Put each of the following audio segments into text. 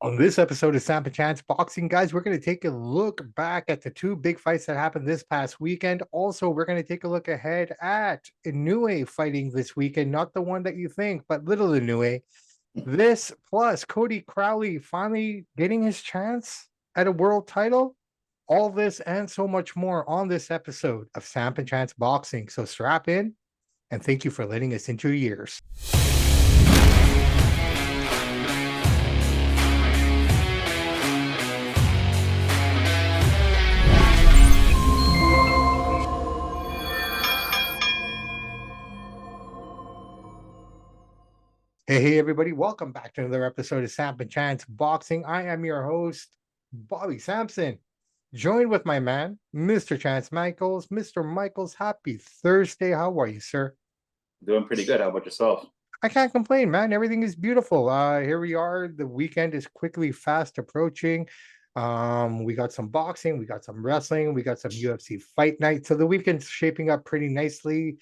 On this episode of Samp&Chance Boxing, guys, we're going to take a look back at the two big fights that happened this past weekend. Also, we're going to take a look ahead at Inoue fighting this weekend, not the one that you think, but little Inoue. This plus Cody Crowley finally getting his chance at a world title. All this and so much more on this episode of Samp&Chance Boxing. So strap in and thank you for letting us into your ears. Hey, everybody. Welcome back to another episode of Samp&Chance Boxing. I am your host, Bobby Sampson, joined with my man, Mr. Chance Michaels. Mr. Michaels, happy Thursday. How are you, sir? Doing pretty good. How about yourself? I can't complain, man. Everything is beautiful. Here we are. The weekend is quickly fast approaching. We got some boxing, we got some wrestling, we got some UFC fight night. So the weekend's shaping up pretty nicely.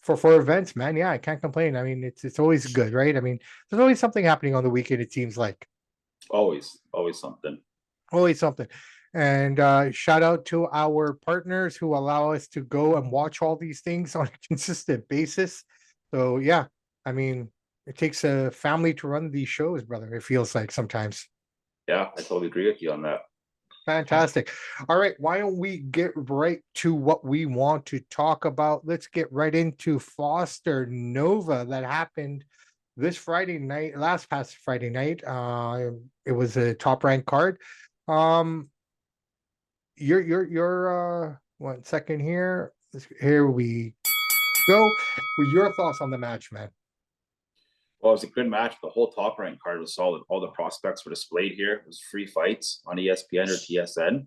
For events, man. Yeah, I can't complain. I mean, it's always good, right? I mean, there's always something happening on the weekend, it seems like. Always something. Always something. And shout out to our partners who allow us to go and watch all these things on a consistent basis. So yeah, I mean, it takes a family to run these shows, brother. It feels like sometimes. Yeah, I totally agree with you on that. Fantastic. All right, why don't we get right to what we want to talk about? Let's get right into Foster Nova that happened this Friday night, last past Friday night. It was a top ranked card. Your 1 second here. Here we go. With your thoughts on the match, man. Well, it was a good match. The whole top rank card was solid. All the prospects were displayed here. It was free fights on ESPN or TSN.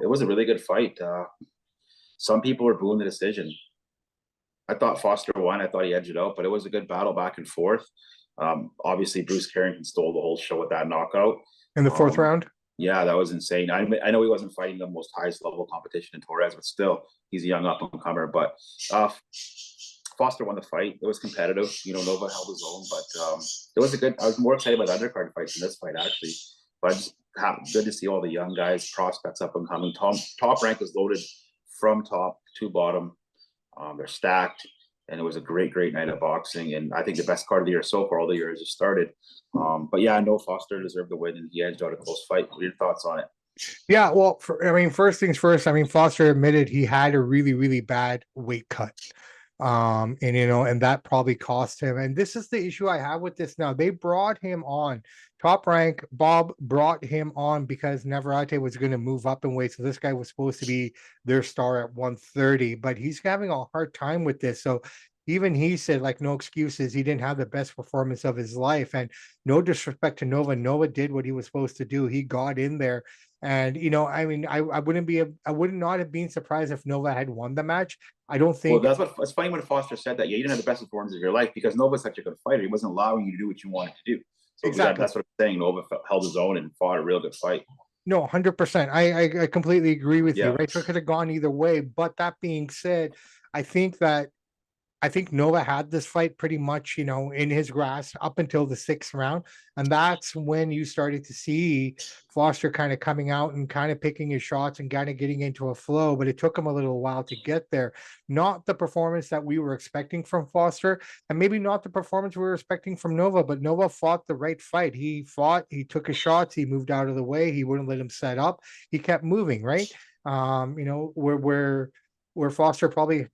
It was a really good fight. Some people were booing the decision. I thought Foster won. I thought he edged it out, but it was a good battle back and forth. Obviously, Bruce Carrington stole the whole show with that knockout. In the fourth round? Yeah, that was insane. I know he wasn't fighting the most highest level competition in Torres, but still, he's a young up-and-comer. But Foster won the fight. It was competitive. Nova held his own, but it was a good. I was more excited about the undercard fights in this fight, actually. But I just good to see all the young guys, prospects up and coming. Top rank is loaded from top to bottom. They're stacked, and it was a great night of boxing. And I think the best card of the year so far. All the years have started. But yeah, I know Foster deserved the win, and he edged out a close fight. What are your thoughts on it? Yeah, well, first things first. I mean, Foster admitted he had a really bad weight cut. And that probably cost him. And this is the issue I have with this now. They brought him on. Top Rank, Bob brought him on because Navarrete was going to move up in weight. So this guy was supposed to be their star at 130, but he's having a hard time with this. So even he said, like, no excuses. He didn't have the best performance of his life. And no disrespect to Nova. Nova did what he was supposed to do. He got in there. And I would not have been surprised if Nova had won the match. I don't think. Well, it's funny when Foster said that. Yeah, you didn't have the best performance of your life because Nova's such a good fighter. He wasn't allowing you to do what you wanted to do. So exactly. That's what I'm saying. Nova held his own and fought a real good fight. No, 100%. I completely agree with you. Right, so it could have gone either way. But that being said, I think Nova had this fight pretty much, in his grasp up until the 6th round. And that's when you started to see Foster kind of coming out and kind of picking his shots and kind of getting into a flow. But it took him a little while to get there. Not the performance that we were expecting from Foster, and maybe not the performance we were expecting from Nova, but Nova fought the right fight. He fought, he took his shots, he moved out of the way, he wouldn't let him set up. He kept moving, right? Where Foster probably,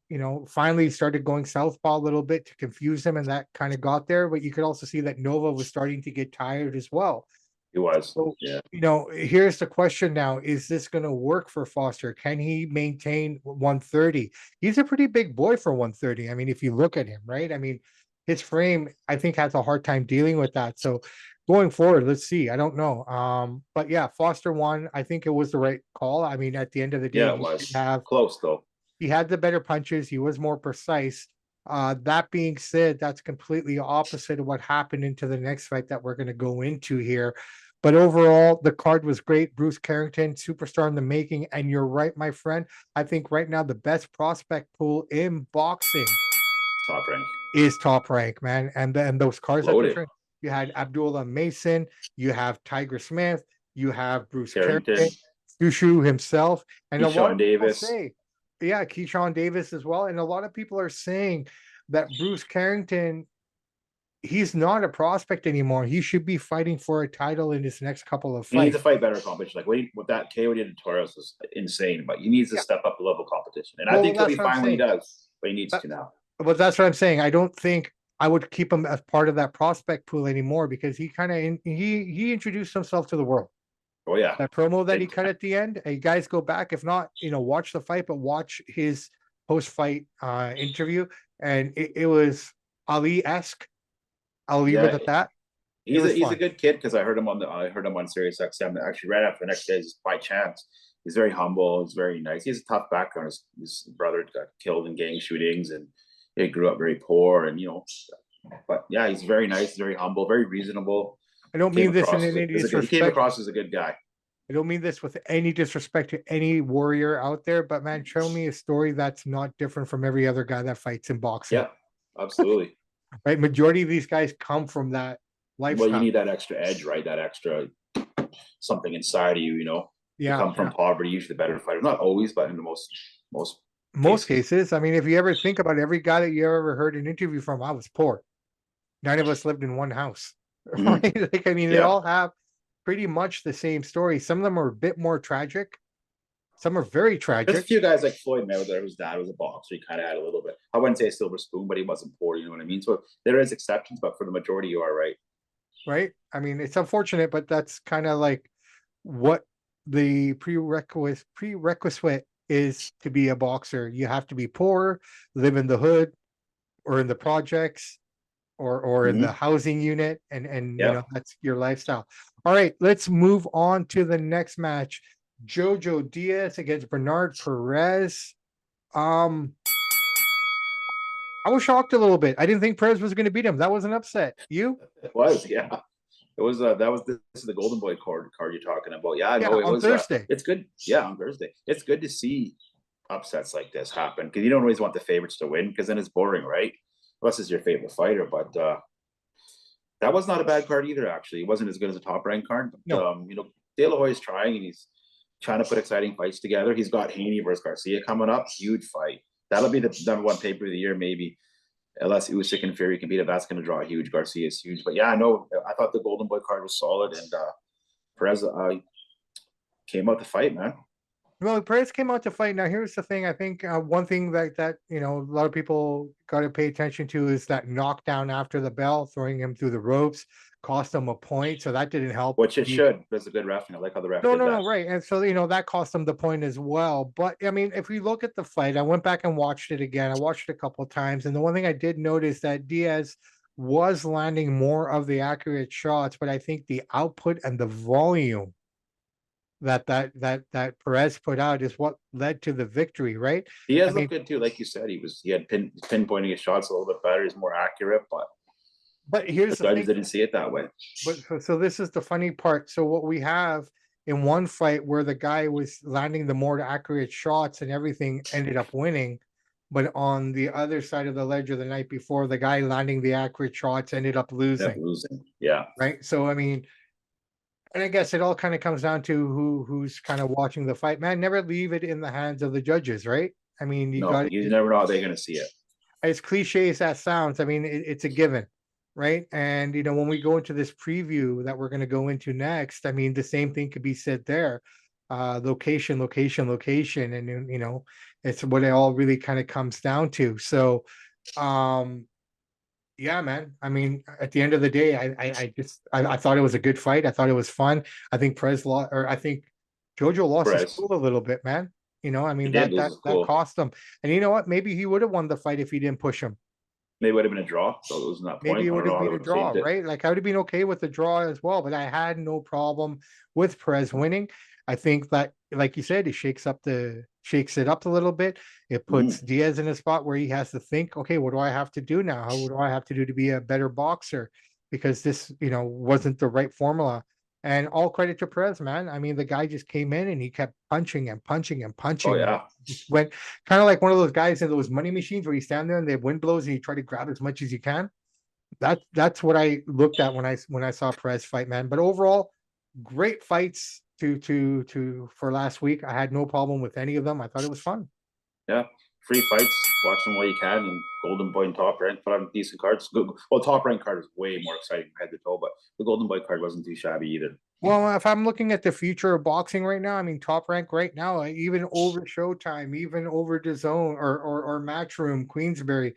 finally started going southpaw a little bit to confuse him, and that kind of got there. But you could also see that Nova was starting to get tired as well. He was. So, here's the question now. Is this going to work for Foster? Can he maintain 130? He's a pretty big boy for 130. I mean, if you look at him, right? I mean, his frame, I think, has a hard time dealing with that. So going forward, let's see. I don't know. But yeah, Foster won. I think it was the right call. I mean, at the end of the day, it was close though. He had the better punches. He was more precise. That being said, that's completely opposite of what happened into the next fight that we're going to go into here. But overall, the card was great. Bruce Carrington, superstar in the making. And you're right, my friend. I think right now the best prospect pool in boxing Top Rank is Top Rank, man. And those cards that you had Abdullah Mason, you have Tiger Smith, you have Bruce Carrington, Carrington, Shushu himself, and a lot Keyshawn of people Davis. say, yeah, Keyshawn Davis as well, and a lot of people are saying that Bruce Carrington, he's not a prospect anymore. He should be fighting for a title in his next couple of He needs to fights. fight better competition. Like what that KO did to Torres was insane, but he needs to Yeah, step up the level of competition. And I well, think he'll be that's what I'm fine when he saying. does, but he needs That, to now. but that's what I'm saying. I don't think I would keep him as part of that prospect pool anymore because he kind of he introduced himself to the world. Oh yeah, That promo that he big cut time. at the end, hey, guys, go back. If not, watch the fight, but watch his post-fight interview, and it was Ali-esque. I'll leave it Yeah, at that. It was he's a fun. good kid because I heard him on Sirius XM actually right after the next day just by chance. He's very humble. He's very nice. He has a tough background. His brother got killed in gang shootings, and he grew up very poor. And but yeah, he's very nice, very humble, very reasonable. I don't mean this in any He came disrespect. across as a good guy. I don't mean this with any disrespect to any warrior out there, but man, show me a story that's not different from every other guy that fights in boxing. Yeah, absolutely. Right? Majority of these guys come from that Well, you lifestyle. need that extra edge, right? That extra something inside of you, to Yeah, come from yeah. poverty. Usually, the better fighter. Not always, but in the most Most cases. cases, I mean, if you ever think about every guy that you ever heard an interview from, I was poor. None of us lived in one house. Mhm. Right? Like, I mean, they Yeah. all have pretty much the same story. Some of them are a bit more tragic. Some are very There's a tragic, few guys like Floyd Mayweather, whose dad was a boxer. He kind of had a little bit. I wouldn't say a silver spoon, but he wasn't poor. You know what I mean? So there is exceptions, but for the majority, you are right. right? I mean, it's unfortunate, but that's kind of like what the prerequisite is to be a boxer. You have to be poor, live in the hood or in the projects or in the Mm-hmm. housing unit, and Yeah. that's your lifestyle. All right, let's move on to the next match. Jojo Diaz against Bernard Perez. Um, I was shocked a little bit. I didn't think Perez was going to beat him. That was an upset. You? It was. Yeah. It was. That was this is the Golden Boy card you're talking about. Yeah. I Yeah, know it on was. Thursday. It's good. Yeah, on Thursday. It's good to see upsets like this happen because you don't always want the favorites to win because then it's boring, right? Unless it's your favorite fighter, but that was not a bad card either. Actually, it wasn't as good as a top ranked card. But No, De La Hoya is trying and he's trying to put exciting fights together. He's got Haney versus Garcia coming up, huge fight. That'll be the #1 pay per view of the year, maybe. Unless Usyk and Fury can beat it, that's going to draw a huge. Garcia is huge, but yeah, I know. I thought the Golden Boy card was solid, and Perez came out to fight, man. well, Perez came out to fight. Now, here's the thing. I think one thing that a lot of people got to pay attention to is that knockdown after the bell, throwing him through the ropes, cost him a point. So that didn't help. Which it should. There's a good ref. I like how the ref No, did no, that. no, right. And so, that cost him the point as well. But I mean, if we look at the fight, I went back and watched it again. I watched it a couple of times. And the one thing I did notice that Diaz was landing more of the accurate shots, but I think the output and the volume that Perez put out is what led to the victory, right? He I has mean, looked good too. Like you said, he had pinpointing his shots a little bit better. He's more accurate, but but the here's the judges thing. didn't see it that way. But so this is the funny part. So what we have in one fight where the guy was landing the more accurate shots and everything ended up winning, but on the other side of the ledger the night before, the guy landing the accurate shots ended up Ended up losing, losing. Yeah. right? So I mean, and I guess it all kind of comes down to who's kind of watching the fight. Man, never leave it in the hands of the judges, right? I mean, you No, got you never know how they're going to see it. as cliche as that sounds, I mean, it's a given, right? And when we go into this preview that we're going to go into next, I mean, the same thing could be said there. Location, location, location, and it's what it all really kind of comes down to. So, yeah, man. I mean, at the end of the day, I thought it was a good fight. I thought it was fun. I think Perez lost, or I think Jojo lost his Perez, cool a little bit, man. I he mean did that lose that his that cool. cost him. And you know what? Maybe he would have won the fight if he didn't push him. Maybe it would have been a draw. So losing that Maybe point, it I would don't know have how they been a would have draw, saved it. right? Like I would have been okay with the draw as well, but I had no problem with Perez winning. I think that, like you said, it shakes it up a little bit. It puts Diaz in a spot where he has to think, okay, what do I have to do now? What do I have to do to be a better boxer? Because this, wasn't the right formula. And all credit to Perez, man. I mean, the guy just came in and he kept punching and punching and Oh punching. And yeah, just went kind of like one of those guys in those money machines where you stand there and the wind blows and you try to grab as much as you can. That's what I looked at when I saw Perez fight, man. But overall, great fights to for last week. I had no problem with any of them. I thought it was fun. Yeah, free fights. Watch them while you can. And Golden Boy and Top Rank put on decent cards. Good. Well, Top Rank card was way more exciting head to toe, but the Golden Boy card wasn't too shabby either. Well, if I'm looking at the future of boxing right now, I mean, Top Rank right now, even over Showtime, even over DAZN or Matchroom, Queensberry,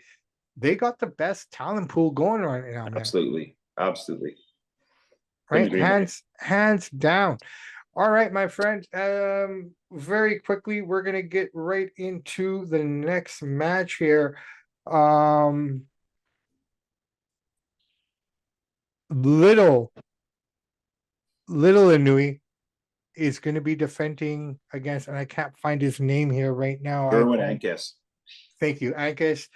they got the best talent pool going right now, man. Absolutely, absolutely. Couldn't Right, agree more. hands down. All right, my friend. Very quickly, we're gonna get right into the next match here. Um, little Inoue is going to be defending against, and I can't find his name here right now. Gerwin Ankus. Thank you, Ankus.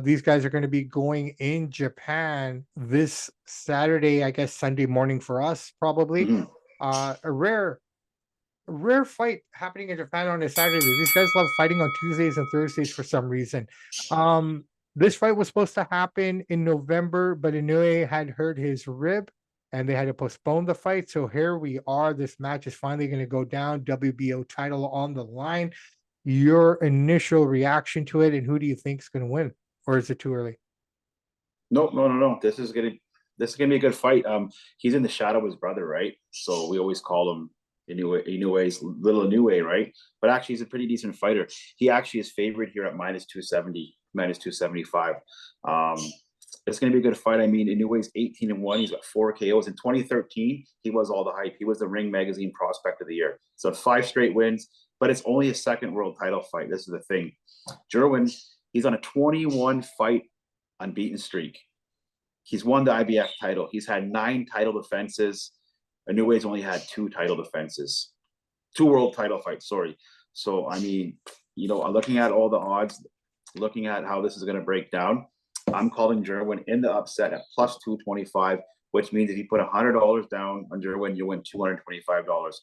These guys are going to be going in Japan this Saturday, I guess Sunday morning for us, probably. A rare fight happening in Japan on a Saturday. These guys love fighting on Tuesdays and Thursdays for some reason. This fight was supposed to happen in November, but Inoue had hurt his rib and they had to postpone the fight. So here we are. This match is finally going to go down. WBO title on the line. Your initial reaction to it, and who do you think is going to win? Or is it too early? No. This is gonna be a good fight. He's in the shadow of his brother, right? So we always call him Inoue's little Inoue, right? But actually, he's a pretty decent fighter. He actually is favored here at minus 270, minus 275. It's going to be a good fight. I mean, Inoue's 18-1. He's got 4 KOs. In 2013, he was all the hype. He was the Ring Magazine Prospect of the Year. So 5 straight wins, but it's only a second world title fight. This is the thing. Gerwin, he's on a 21 fight unbeaten streak. He's won the IBF title. He's had 9 title defenses. Inoue's only had 2 title defenses, 2 world title fights. Sorry. So I mean, looking at all the odds, looking at how this is going to break down, I'm calling Gerwin in the upset at plus 225, which means if you put $100 down on Gerwin, you win $225.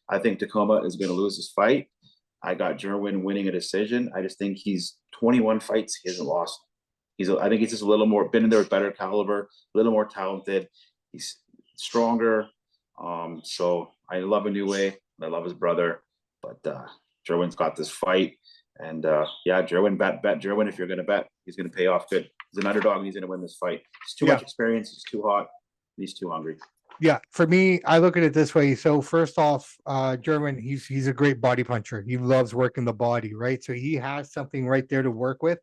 I think Tacoma is going to lose this fight. I got Gerwin winning a decision. I just think he's 21 fights. He hasn't lost. I think he's just a little more been in there with better caliber, a little more talented. He's stronger. So I love Inoue. I love his brother, but Gerwin's got this fight. And yeah, Gerwin, bet Gerwin. If you're going to bet, he's going to pay off good. He's an underdog and he's going to win this fight. He's too much experience. He's too hot. He's too hungry. Yeah, for me, I look at it this way. So first off, Gerwin, he's a great body puncher. He loves working the body, right? So he has something right there to work with.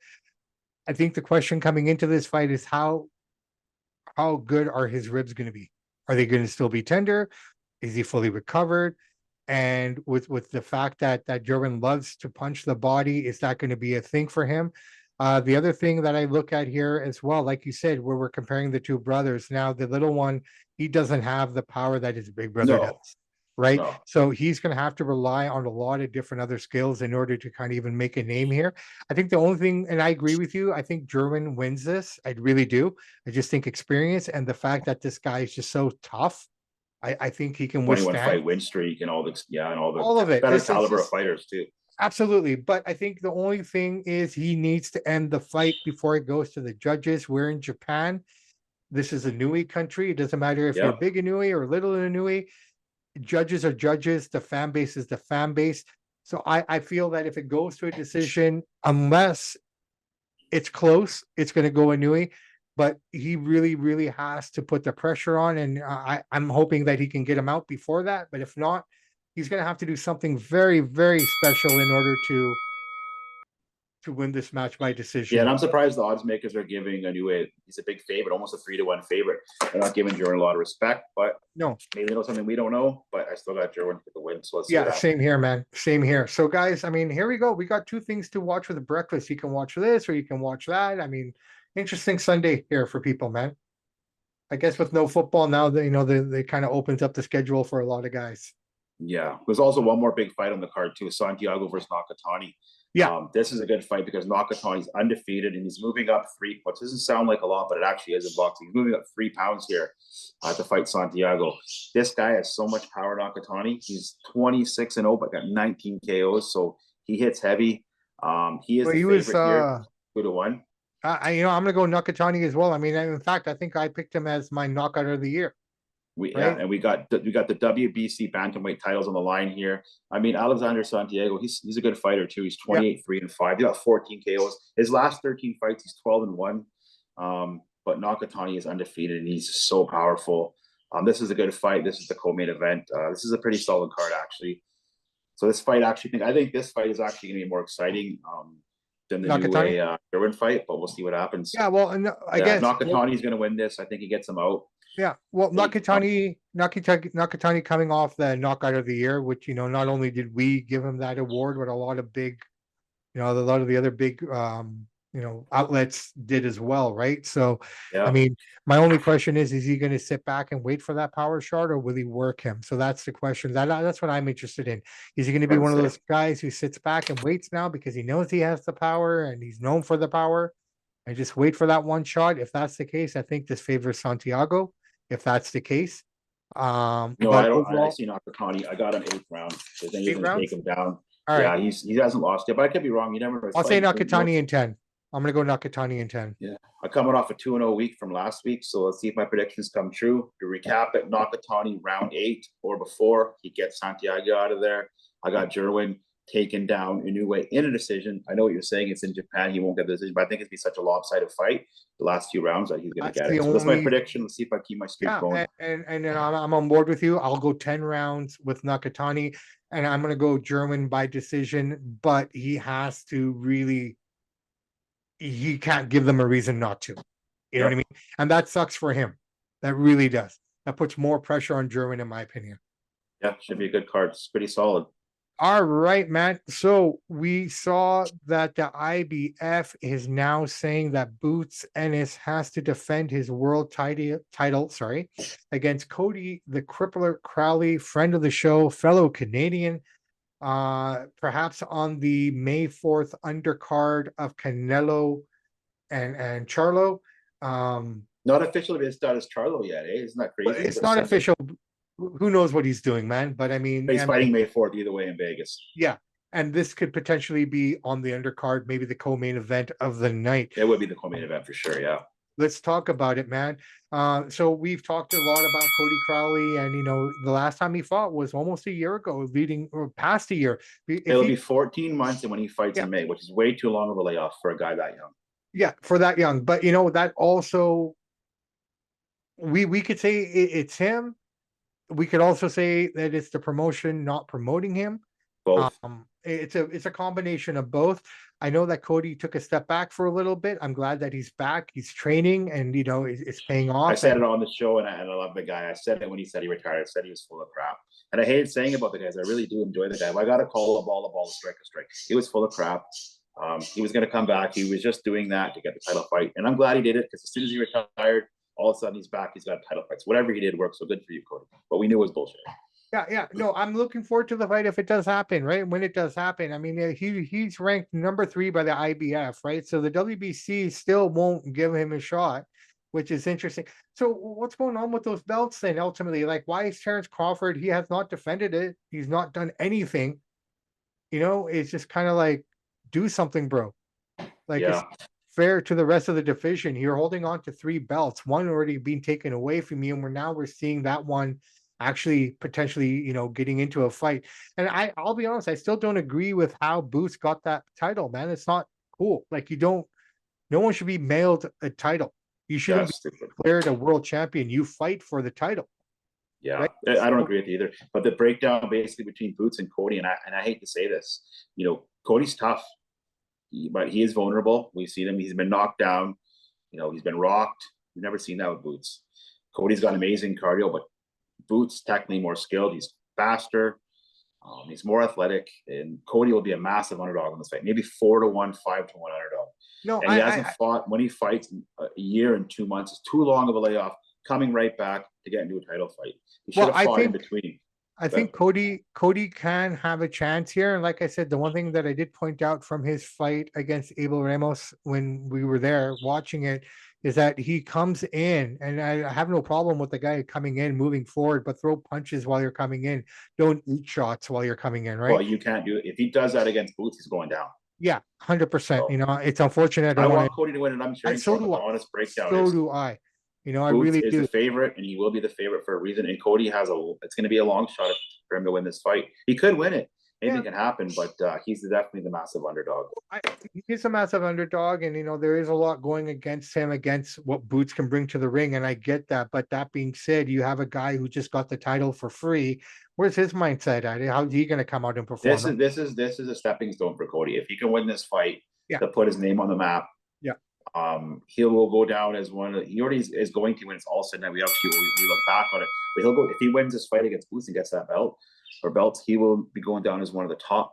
I think the question coming into this fight is how good are his ribs going to be? Are they going to still be tender? Is he fully recovered? And with the fact that Gerwin loves to punch the body, is that going to be a thing for him? The other thing that I look at here as well, like you said, where we're comparing the two brothers. Now, the little one, he doesn't have the power that his big brother does, right? No. So he's going to have to rely on a lot of different other skills in order to kind of even make a name here. I think the only thing, and I agree with you, I think Gerwin wins this. I really do. I just think experience and the fact that this guy is just so tough. I think he can 21 withstand fight win streak and all the all of it. better caliber of fighters too. Absolutely. But I think the only thing is he needs to end the fight before it goes to the judges. We're in Japan. This is a Inoue country. It doesn't matter if you're big Inoue or little Inoue. Judges are judges. The fan base is the fan base. So I feel that if it goes to a decision, unless it's close, it's going to go Inoue. But he really, really has to put the pressure on. And I'm hoping that he can get him out before that. But if not, he's going to have to do something very, very special in order to win this match by decision. Yeah, and I'm surprised the odds makers are giving Inoue. He's a big favorite, almost a 3-1 favorite. They're not giving Gerwin a lot of respect, but no, maybe they know something we don't know. But I still got Gerwin for the win. So let's see. Yeah, same here, man. Same here. So, guys, I mean, here we go. We got 2 things to watch for the breakfast. You can watch this or you can watch that. I mean, interesting Sunday here for people, man. I guess with no football now, they kind of opens up the schedule for a lot of guys. Yeah, there's also one more big fight on the card too: Santiago versus Nakatani. Yeah, this is a good fight because Nakatani's undefeated and he's moving up 3 pounds. Doesn't sound like a lot, but it actually is in boxing. He's moving up 3 pounds here to fight Santiago. This guy has so much power, Nakatani. He's 26-0, but got 19 KOs, so he hits heavy. He is the favorite here, 2-1. I'm gonna go Nakatani as well. I mean, in fact, I think I picked him as my knockout of the year. Right? And we got the WBC bantamweight titles on the line here. I mean, Alexander Santiago, he's a good fighter too. He's 28-3-5. He got 14 KOs. His last 13 fights, he's 12-1. But Nakatani is undefeated and he's so powerful. This is a good fight. This is the co-main event. This is a pretty solid card actually. So this fight I think this fight is actually going to be more exciting than the Inoue Derwin fight, but we'll see what happens. Yeah, well, I guess Nakatani's going to win this. I think he gets him out. Yeah, well, Nakatani coming off the knockout of the year, which not only did we give him that award, but a lot of the other big outlets did as well, right? So, I mean, my only question is he going to sit back and wait for that power shot, or will he work him? So that's the question. That's what I'm interested in. Is he going to be one of those guys who sits back and waits now because he knows he has the power and he's known for the power, and just wait for that one shot? If that's the case, I think this favors Santiago. If that's the case, no, I don't. I see Nakatani. I got him 8th round. So then you're going to take him down. All right. Yeah, he hasn't lost yet, but I could be wrong. You never know. I'll say Nakatani in 10. I'm going to go Nakatani in 10. Yeah, I'm coming off a 2-0 week from last week, so let's see if my predictions come true. To recap it, Nakatani round 8 or before, he gets Santiago out of there. I got Jerwin taken down Inoue in a decision. I know what you're saying. It's in Japan. He won't get the decision, but I think it's be such a lopsided fight the last few rounds that he's going to get it. So that's my prediction. Let's see if I keep my streak going. And I'm on board with you. I'll go 10 rounds with Nakatani, and I'm going to go German by decision, but he has to really, he can't give them a reason not to. You know what I mean? And that sucks for him. That really does. That puts more pressure on German, in my opinion. Yeah, should be a good card. It's pretty solid. All right, man. So we saw that the IBF is now saying that Boots Ennis has to defend his world title, against Cody the Crippler Crowley, friend of the show, fellow Canadian, perhaps on the May 4th undercard of Canelo and Charlo. Not officially, but it's not as Charlo yet, eh? Isn't that crazy? It's not official. Who knows what he's doing, man? But I mean, he's fighting May 4th either way in Vegas. Yeah, and this could potentially be on the undercard, maybe the co-main event of the night. It would be the co-main event for sure. Yeah. Let's talk about it, man. So we've talked a lot about Cody Crowley, and the last time he fought was almost a year ago, past a year. It'll be 14 months, and when he fights in May, which is way too long of a layoff for a guy that young. Yeah, for that young, but that also we could say it's him. We could also say that it's the promotion not promoting him. Both. It's a combination of both. I know that Cody took a step back for a little bit. I'm glad that he's back. He's training, and it's paying off. I said it on the show, and I love the guy. I said it when he said he retired. I said he was full of crap, and I hated saying about the guys. I really do enjoy the guy. But I got to call a ball, strike a strike. He was full of crap. He was going to come back. He was just doing that to get the title fight, and I'm glad he did it because as soon as he retired, all of a sudden he's back. He's got title fights. Whatever he did worked. So good for you, Cody. But we knew it was bullshit. Yeah. No, I'm looking forward to the fight if it does happen, right? When it does happen. I mean, he's ranked number 3 by the IBF, right? So the WBC still won't give him a shot, which is interesting. So what's going on with those belts then, ultimately? Like, why is Terrence Crawford? He has not defended it. He's not done anything. It's just kind of like, do something, bro. Like, it's fair to the rest of the division. You're holding on to 3 belts, one already being taken away from you, and we're seeing that one actually potentially, getting into a fight. And I'll be honest, I still don't agree with how Boots got that title, man. It's not cool. Like, no one should be mailed a title. You shouldn't be declared a world champion. You fight for the title. Yeah, right? I don't agree with you either. But the breakdown basically between Boots and Cody, and I hate to say this, Cody's tough, but he is vulnerable. We've seen him. He's been knocked down. He's been rocked. We've never seen that with Boots. Cody's got amazing cardio, but Boots technically more skilled. He's faster. He's more athletic, and Cody will be a massive underdog in this fight. Maybe 4-1, 5-1 underdog. No, and he hasn't fought. When he fights a year and 2 months, it's too long of a layoff. Coming right back to get into a title fight. He should have fought in between. I think Cody can have a chance here. And like I said, the one thing that I did point out from his fight against Abel Ramos when we were there watching it is that he comes in, and I have no problem with the guy coming in, moving forward, but throw punches while you're coming in. Don't eat shots while you're coming in, right? Well, you can't do it. If he does that against Boots, he's going down. Yeah, 100%. So It's unfortunate. I I don't want want Cody to win, and I'm to. cheering for So him. But do the I. honest breakdown So is do I. I Boots really is the do. favorite, and he will be the favorite for a reason. And Cody has it's going to be a long shot for him to win this fight. He could win it. Yeah. Anything can happen, but he's definitely the massive underdog. He's a massive underdog, and there is a lot going against him, against what Boots can bring to the ring, and I get that. But that being said, you have a guy who just got the title for free. Where's his mindset at? How's he going to come out and perform? This is a stepping stone for Cody. If he can win this fight, Yeah. to put his name on the map, yeah, he will go down as one. He already is going to when it's all said and done. We look back on it, but he'll go if he wins this fight against Boots and gets that belt or belts. He will be going down as one of the top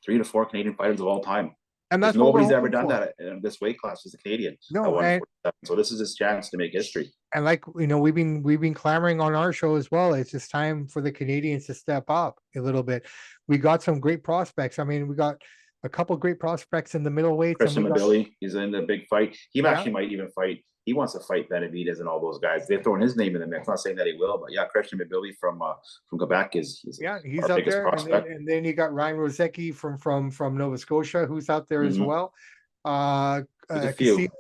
3 to 4 Canadian fighters of all time. And that's nobody's ever done that in this weight class as a Canadian. No, and so this is his chance to make history. And like we've been clamoring on our show as well. It's just time for the Canadians to step up a little bit. We got some great prospects. I mean, we got a couple great prospects in the middleweights. Christian Billy, he's in the big fight. He actually might even fight. He wants to fight Benavidez and all those guys. They're throwing his name in the mix. Not saying that he will, but yeah, Christian Billy from Quebec he's out there. And then you got Ryan Rozecki from Nova Scotia, who's out there as well.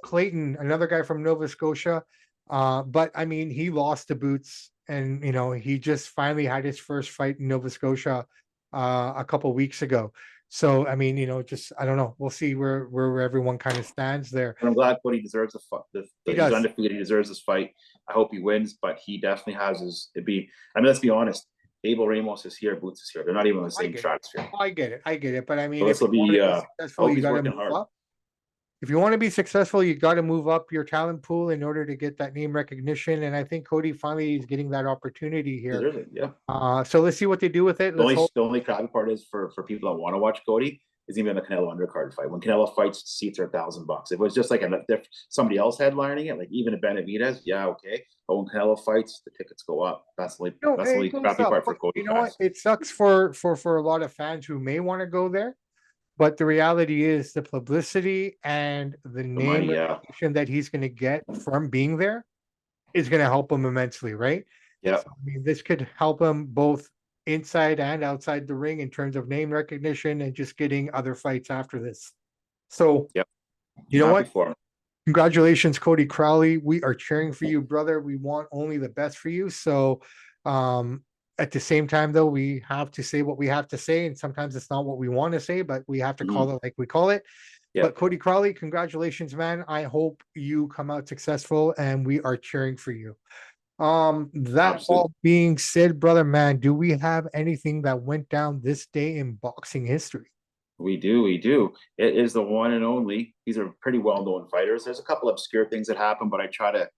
Clayton, another guy from Nova Scotia. But I mean, he lost to Boots, and he just finally had his first fight in Nova Scotia a couple weeks ago. So I mean, just I don't know. We'll see where everyone kind of stands there. And I'm glad Cody deserves a fight. He's undefeated. He deserves this fight. I hope he wins, but he definitely has his. I mean, let's be honest. Abel Ramos is here. Boots is here. They're not even in the same stratosphere. I get it. But I mean, so this will be. He's working hard. If you want to be successful, you got to move up your talent pool in order to get that name recognition. And I think Cody finally is getting that opportunity here. Yeah. So let's see what they do with it. The only crappy part is for people that want to watch Cody is even the Canelo undercard fight. When Canelo fights, seats are $1,000. If it was just like somebody else headlining it, like even a Benavidez, yeah, okay. But when Canelo fights, the tickets go up. That's the only crappy part for Cody. You know what? It sucks for a lot of fans who may want to go there. But the reality is the publicity and the name recognition that he's going to get from being there is going to help him immensely, right? Yeah. So, I mean, this could help him both inside and outside the ring in terms of name recognition and just getting other fights after this. So, you know what? Congratulations, Cody Crowley. We are cheering for you, brother. We want only the best for you. So, at the same time, though, we have to say what we have to say, and sometimes it's not what we want to say, but we have to call it like we call it. But Cody Crowley, congratulations, man. I hope you come out successful, and we are cheering for you. All being said, brother, man, do we have anything that went down this day in boxing history? We do. It is the one and only. These are pretty well-known fighters. There's a couple obscure things that happen, but I try to,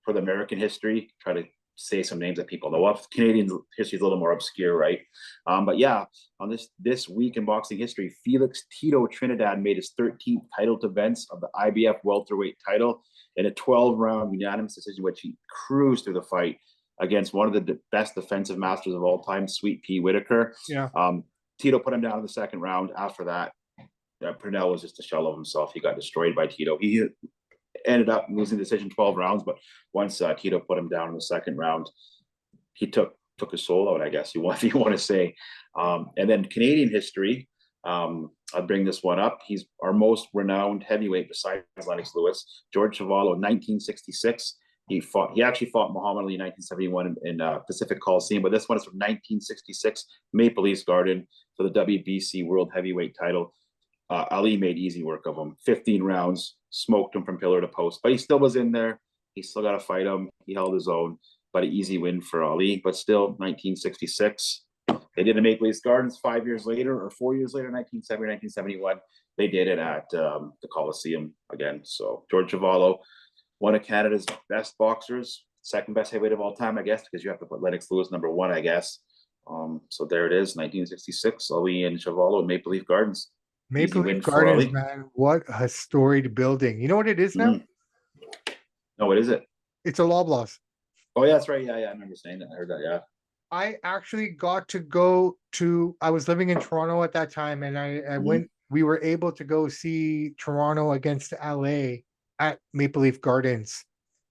for the American history, try to say some names that people know of. Canadian history is a little more obscure, right? But yeah, on this week in boxing history, Felix Tito Trinidad made his 13th title defense of the IBF welterweight title in a 12-round unanimous decision, which he cruised through the fight against one of the best defensive masters of all time, Sweet Pea Whitaker. Yeah. Tito put him down in the second round. After that, Purnell was just a shell of himself. He got destroyed by Tito. He ended up losing the decision 12 rounds, but once Tito put him down in the second round, he took his soul out, I guess if you want to say. And then Canadian history, I'll bring this one up. He's our most renowned heavyweight besides Lennox Lewis, George Chuvalo in 1966. He actually fought Muhammad Ali in 1971 in Pacific Coliseum, but this one is from 1966, Maple Leafs Garden for the WBC World Heavyweight title. Ali made easy work of him. 15 rounds, smoked him from pillar to post, but he still was in there. He still got to fight him. He held his own, but an easy win for Ali. But still, 1966. They did the Maple Leafs Gardens 5 years later, or 4 years later, 1970, 1971. They did it at the Coliseum again. So George Chuvalo, one of Canada's best boxers, second best heavyweight of all time, I guess, because you have to put Lennox Lewis number one, I guess. So there it is, 1966, Ali and Chuvalo, Maple Leaf Gardens. Maple Leaf Gardens, man, what a storied building. You know what it is now? No, what is it? It's a Loblaws. Oh, yeah, that's right. Yeah, I remember saying that. I heard that, yeah. I actually got to go to, I was living in Toronto at that time, and I went, we were able to go see Toronto against LA at Maple Leaf Gardens.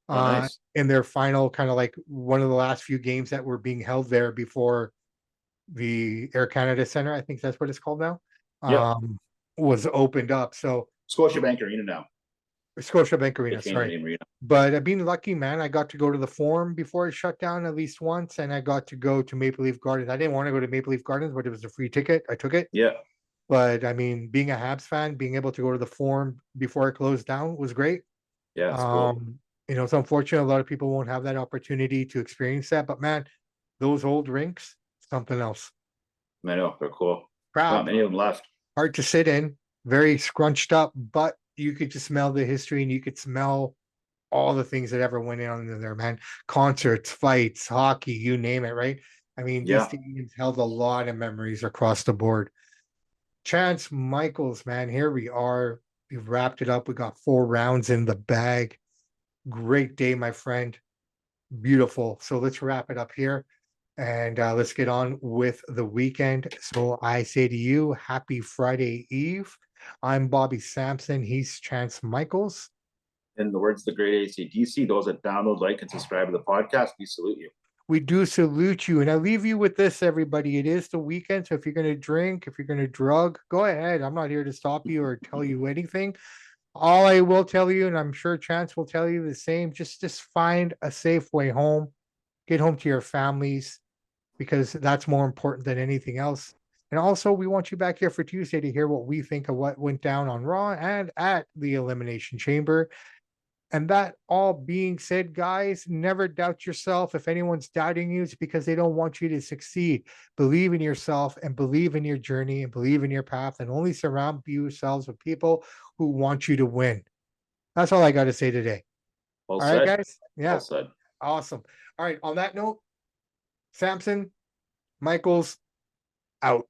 Nice. In their final kind of like one of the last few games that were being held there before the Air Canada Center. I think that's what it's called now. was opened up. So Scotiabank Arena now. Scotiabank They Arena, changed the sorry. name Arena. But I've been lucky, man. I got to go to the Forum before it shut down at least once, and I got to go to Maple Leaf Gardens. I didn't want to go to Maple Leaf Gardens, but it was a free ticket. I took it. Yeah, But I mean, being a Habs fan, being able to go to the Forum before it closed down was great. yeah, it's cool. You know, it's unfortunate a lot of people won't have that opportunity to experience that. But man, those old rinks, something else. I know, they're cool. Crap. Not many of them left. Hard to sit in, very scrunched up, but you could just smell the history and you could smell all the things that ever went on in there, man. Concerts, fights, hockey, you name it, right? I mean, these Yeah. stadiums held a lot of memories across the board. Chance Michaels, man, here we are. We've wrapped it up. We got 4 rounds in the bag. Great day, my friend. Beautiful. So let's wrap it up here and let's get on with the weekend. So I say to you, happy Friday Eve. I'm Bobby Sampson. He's Chance Michaels. In the words of the great AC/DC, those that download, like, and subscribe to the podcast, we salute you. We do salute you. And I leave you with this, everybody. It is the weekend. So if you're going to drink, if you're going to drug, go ahead. I'm not here to stop you or tell you anything. All I will tell you, and I'm sure Chance will tell you the same, just find a safe way home. Get home to your families because that's more important than anything else. And also, we want you back here for Tuesday to hear what we think of what went down on Raw and at the Elimination Chamber. And that all being said, guys, never doubt yourself. If anyone's doubting you, it's because they don't want you to succeed. Believe in yourself and believe in your journey and believe in your path and only surround yourselves with people who want you to win. That's all I got to say today. Well all said. right, guys. Yeah. Well said. Awesome. All right. On that note, Samson, Michaels, out.